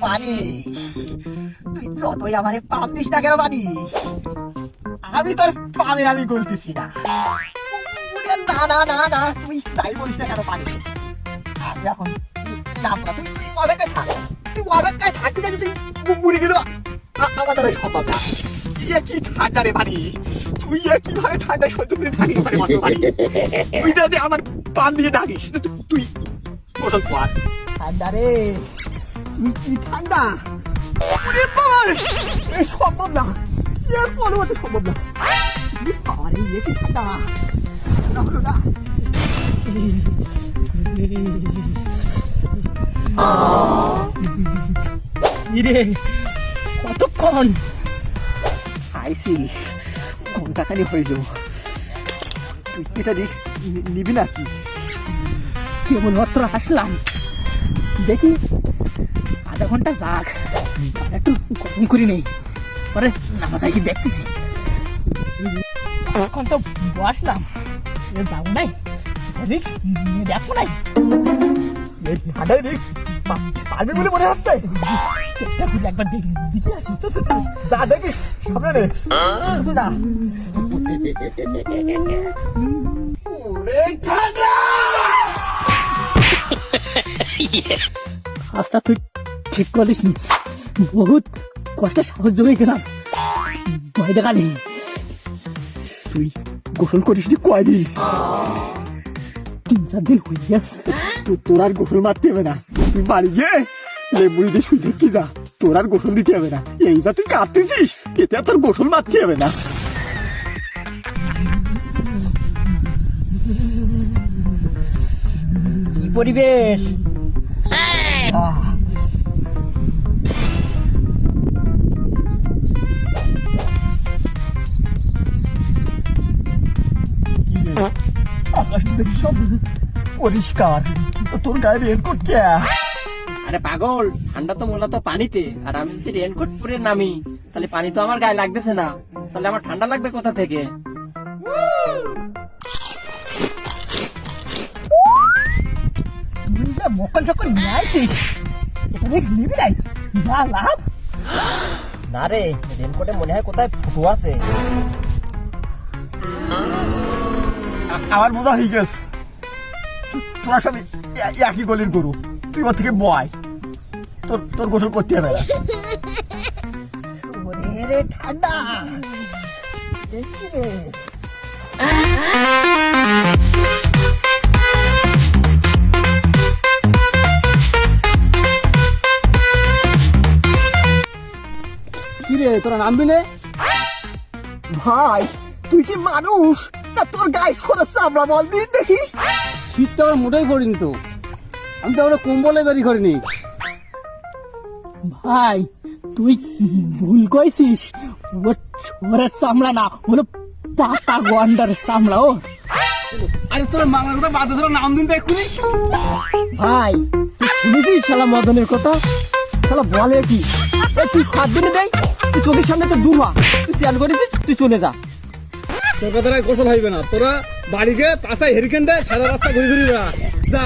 পানি, তুই যতই আমারে পাম দিস না কেন পানি, আমি তোর পামে আমি গলতেছি না। না না না না, তুই তাই বলিস না কেন পানি। আমি এখন নামটা, তুই তুই অপেক্ষায় থাক, তুই অপেক্ষায় থাকবি না, তুই মুড়ি গেল আমাদের সম্ভব না। কি ঠান্ডা রে পানি, তুই কিভাবে ঠান্ডা সহ্য করে থাকিস পানি? তুই যদি আমার পান দিয়ে ডাকিস, তুই গোসল কর। ঠান্ডা রে, তুই কি ঠান্ডা? সম্ভব না, কোনো মতে সম্ভব না। কি ঠান্ডা কতক্ষণ আইসি, ঘন্টাখানি হইল। তুই এটা নিবি নাকি? কেবলমাত্র আসলাম, দেখি আধা ঘন্টা যাক, একটু গরম করি নেই, পরে নামাজ কি দেখতেছি। এখন তো বসলাম, যাবো নাই, দেখবো নাই। পারবি বলে মনে হচ্ছে, চেষ্টা করি একবার দেখে আসি। যা দেখিস সামনে নে। রাস্তা তুই ঠিক করিস নি, বহুত কষ্টে সাহায্য হয়ে গেলাম। ভয় দেখালি, তুই গোসল করিস নি কয়দিন? 3-4 দিন হয়ে গেছে। তোর আর গোসল মারতে হবে না, তুই বাড়ি গিয়ে লেবুড়ি দিয়ে শুয়ে দেখি যা, তোর আর গোসল দিতে হবে না। এইবার তুই কাঁদতেছিস, এতে আর তোর গোসল মারতে হবে না। কি পরিবেশ! আকাশটা দেখি সব পরিষ্কার, তোর গায়ে রেনকোট কে? আরে পাগল, ঠান্ডা তো মূলত পানিতে, আর আমি যদি রেনকোট পরে নামি তাহলে পানি তো আমার গায়ে লাগতেছে না, তাহলে আমার ঠান্ডা লাগবে কোথা থেকে? মকন সকল নিয়ে আসিস, নিবি নাই, যা লাভ। না রে, রেনকোটে মনে হয় কোথায় ফুটো আছে। আমার বোঝা হয়ে গেছে, তোরা সব একই গলির গরু। তুই ওর থেকে বয়, তোর গোসল করতে হবে না। ঠান্ডা কি রে, তোরা নামবি নে? ভাই, তুই কি মানুষ না তোর গায়ে সরে চামড়া? বল দিন দেখি। শীত তো আমার মোটেই পড়িনি তো, আমি তো কম্বলে বেরি করিনি। ভাই তুই ভুল কইছিস, ওর চামড়া না, হলো পাতা গন্ডার চামড়া। ও আরে তোর মামার কথা বাদ, তোর নাম দিন দেখুনি। ভাই তুই শুনেছিস শালা মদনের কথা? শালা বলে কি, তুই 7 দিনে দেয়, তুই চোখের সামনে তো দূর হ, তুই স্নান করেছিস, তুই চলে যা। তোর কথাটা গোসল হইবে না, তোরা বাড়ি গিয়ে পাশায় হেরিকেন দেয়, সারা রাস্তা ঘুরে ঘুরে বেড়া যা।